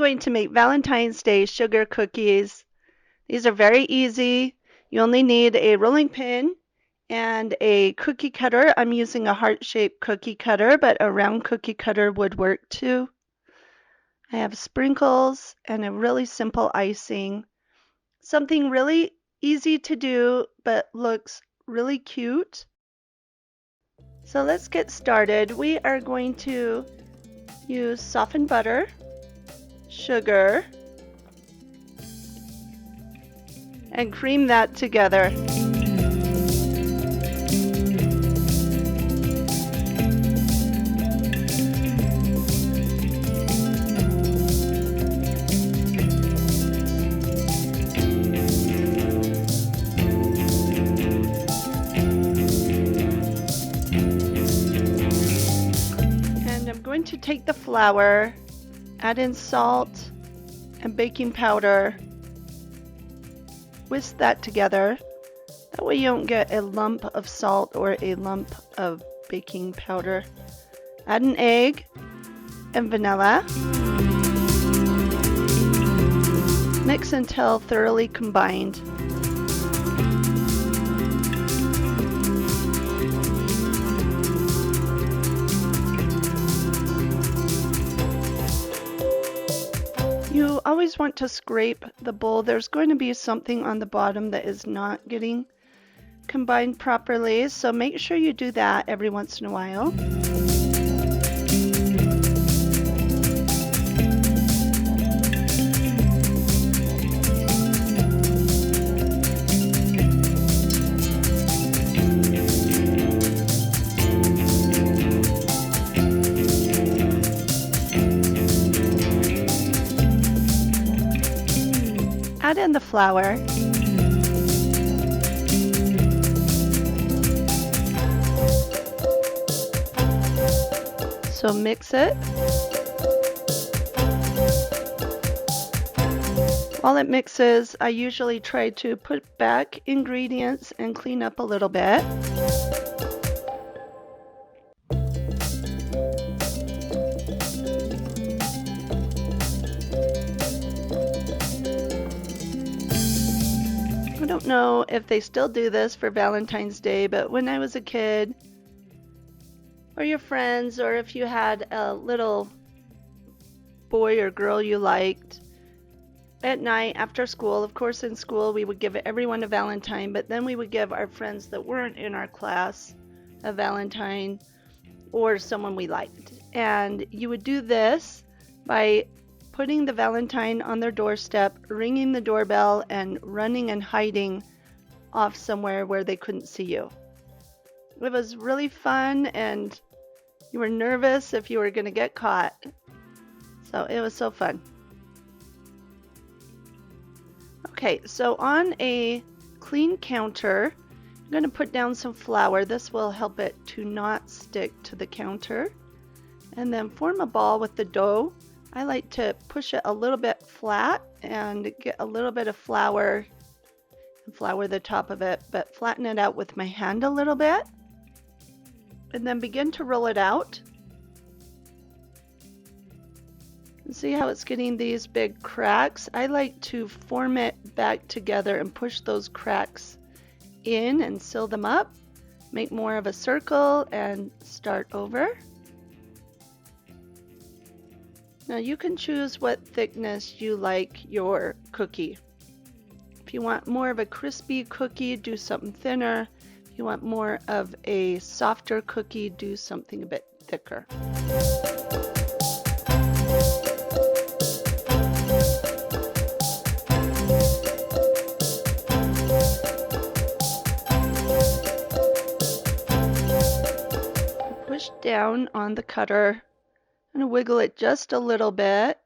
going to make Valentine's Day sugar cookies. These are very easy. You only need a rolling pin and a cookie cutter. I'm using a heart-shaped cookie cutter, but a round cookie cutter would work too. I have sprinkles and a really simple icing. Something really easy to do, but looks really cute. So let's get started. We are going to use softened butter, sugar, and cream that together. And I'm going to take the flour, add in salt and baking powder, whisk that together. That way you don't get a lump of salt or a lump of baking powder. Add an egg and vanilla. Mix until thoroughly combined. You always want to scrape the bowl. There's going to be something on the bottom that is not getting combined properly, so make sure you do that every once in a while. Add in the flour. So mix it. While it mixes, I usually try to put back ingredients and clean up a little bit. I don't know if they still do this for Valentine's Day, but when I was a kid, or your friends, or if you had a little boy or girl you liked, at night after school, of course in school we would give everyone a Valentine, but then we would give our friends that weren't in our class a Valentine, or someone we liked. And you would do this by putting the Valentine on their doorstep, ringing the doorbell, and running and hiding off somewhere where they couldn't see you. It was really fun, and you were nervous if you were going to get caught. So it was so fun. Okay, so on a clean counter, I'm going to put down some flour. This will help it to not stick to the counter. And then form a ball with the dough. I like to push it a little bit flat and get a little bit of flour and flour the top of it, but flatten it out with my hand a little bit. And then begin to roll it out. And see how it's getting these big cracks? I like to form it back together and push those cracks in and seal them up. Make more of a circle and start over. Now you can choose what thickness you like your cookie. If you want more of a crispy cookie, do something thinner. If you want more of a softer cookie, do something a bit thicker. Push down on the cutter and wiggle it just a little bit.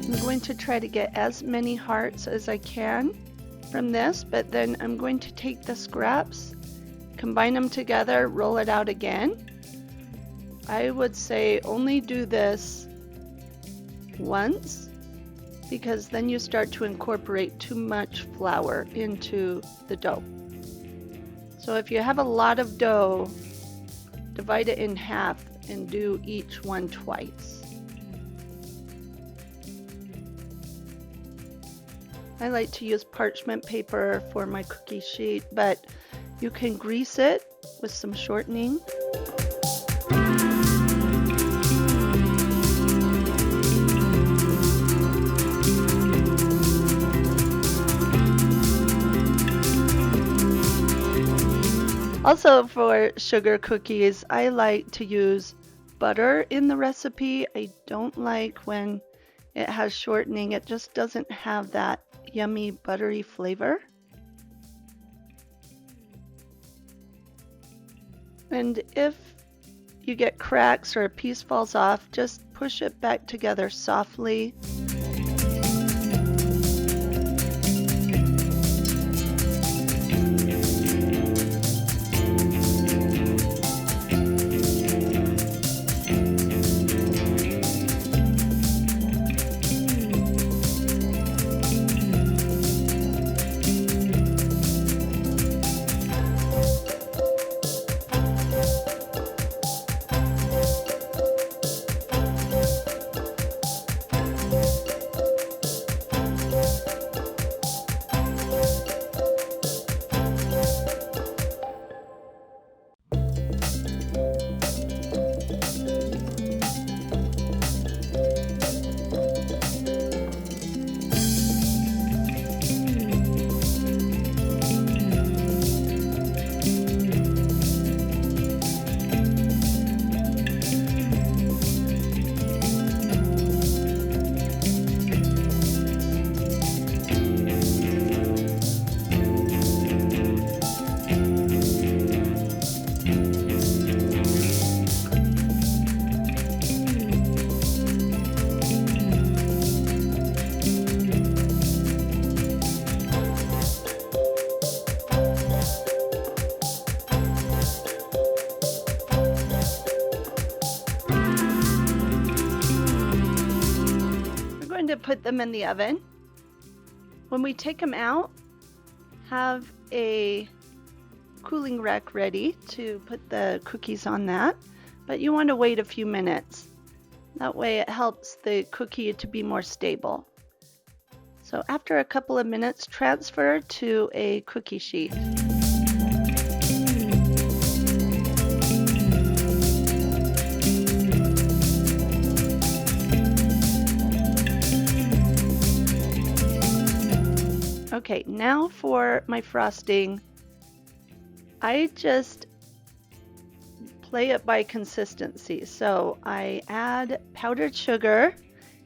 I'm going to try to get as many hearts as I can from this, but then I'm going to take the scraps, combine them together, roll it out again. I would say only do this once, because then you start to incorporate too much flour into the dough. So if you have a lot of dough, divide it in half and do each one twice. I like to use parchment paper for my cookie sheet, but you can grease it with some shortening. Also for sugar cookies, I like to use butter in the recipe. I don't like when it has shortening. It just doesn't have that yummy buttery flavor. And if you get cracks or a piece falls off, just push it back together softly. To put them in the oven. When we take them out, have a cooling rack ready to put the cookies on that, but you want to wait a few minutes. That way it helps the cookie to be more stable. So after a couple of minutes, transfer to a cookie sheet. Okay, now for my frosting, I just play it by consistency. So I add powdered sugar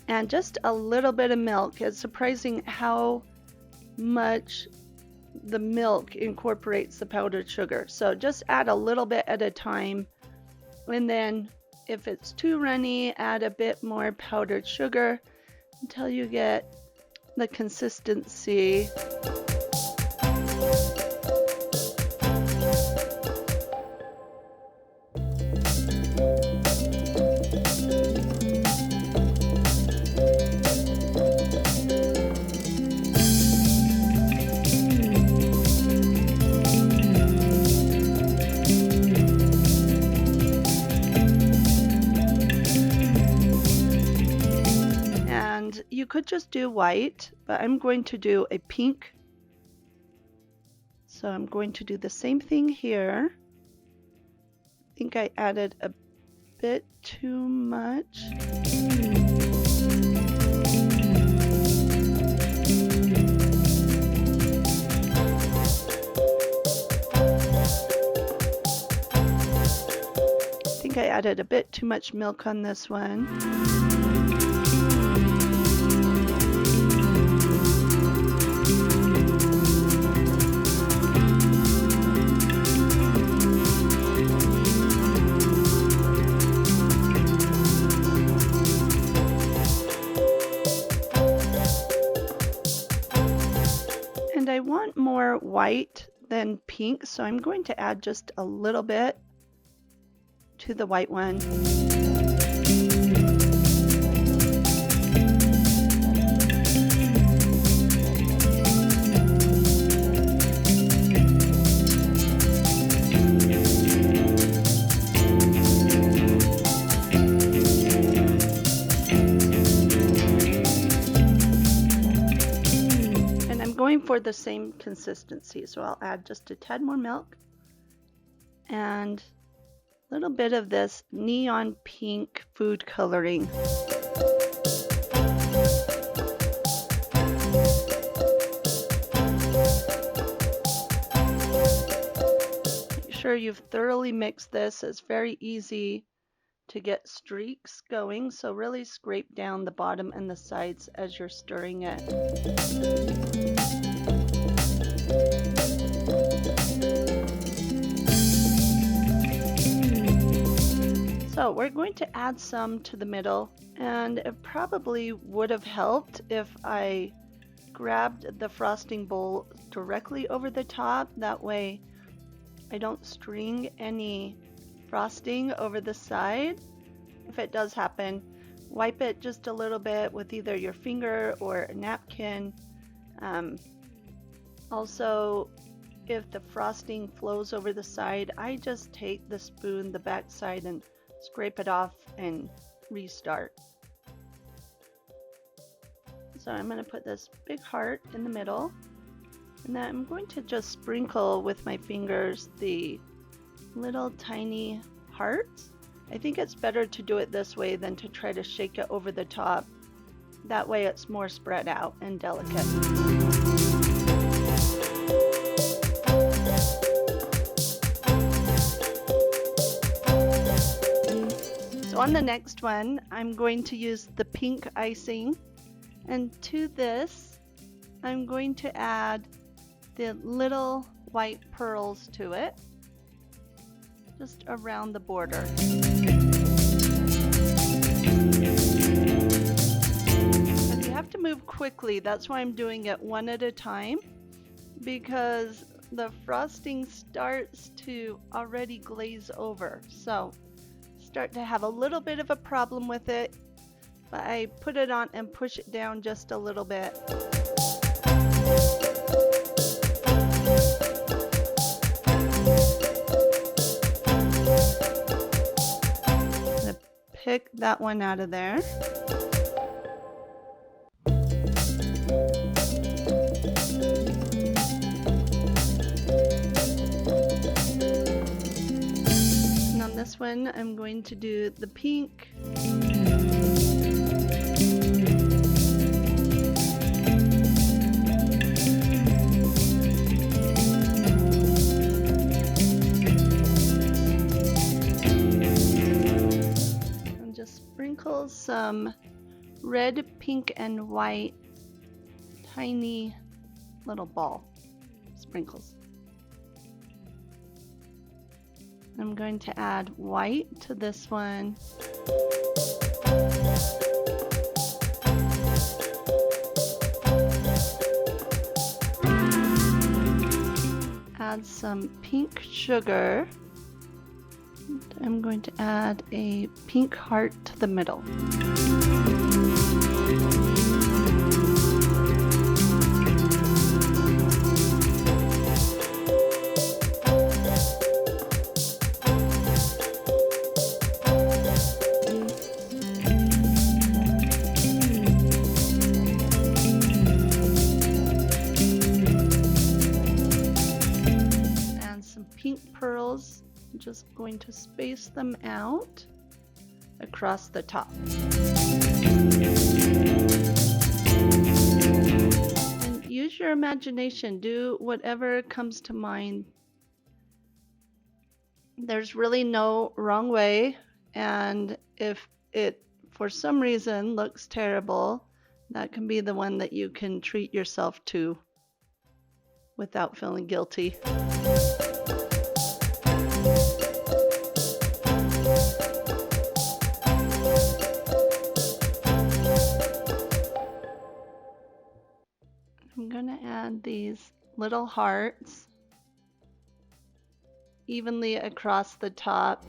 and just a little bit of milk. It's surprising how much the milk incorporates the powdered sugar. So just add a little bit at a time. And then if it's too runny, add a bit more powdered sugar until you get the consistency. You could just do white, but I'm going to do a pink. So I'm going to do the same thing here. I think I added a bit too much. I think I added a bit too much milk on this one. I want more white than pink, so I'm going to add just a little bit to the white one. going for the same consistency, so I'll add just a tad more milk and a little bit of this neon pink food coloring. Make sure you've thoroughly mixed this. It's very easy to get streaks going, so really scrape down the bottom and the sides as you're stirring it. So we're going to add some to the middle, and it probably would have helped if I grabbed the frosting bowl directly over the top. That way I don't string any frosting over the side. If it does happen, wipe it just a little bit with either your finger or a napkin. Also, if the frosting flows over the side, I just take the spoon, the back side, and scrape it off and restart. So I'm going to put this big heart in the middle, and then I'm going to just sprinkle with my fingers the little tiny hearts. I think it's better to do it this way than to try to shake it over the top. That way it's more spread out and delicate. So on the next one, I'm going to use the pink icing, and to this I'm going to add the little white pearls to it, just around the border. And you have to move quickly. That's why I'm doing it one at a time, because the frosting starts to already glaze over. So start to have a little bit of a problem with it, but I put it on and push it down just a little bit. Pick that one out of there. And on this one, I'm going to do the pink. Sprinkle some red, pink, and white tiny little ball sprinkles. I'm going to add white to this one. Add some pink sugar. I'm going to add a pink heart to the middle. Add some pink pearls. I'm just going to space them out across the top. And use your imagination. Do whatever comes to mind. There's really no wrong way, and if it for some reason looks terrible, that can be the one that you can treat yourself to without feeling guilty. I'm going to add these little hearts evenly across the top.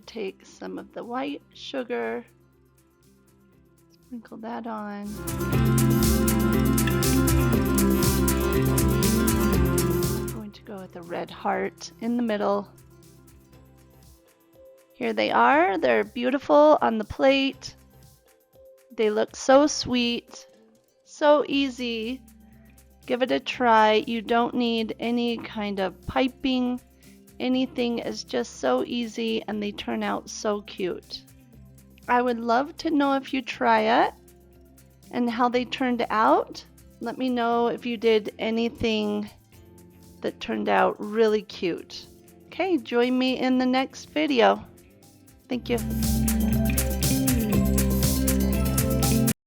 take some of the white sugar, sprinkle that on. I'm going to go with a red heart in the middle. Here they are. They're beautiful on the plate. They look so sweet, so easy. Give it a try. You don't need any kind of piping. Anything is just so easy, and they turn out so cute. I would love to know if you try it and how they turned out. Let me know if you did anything that turned out really cute. Okay, join me in the next video. Thank you.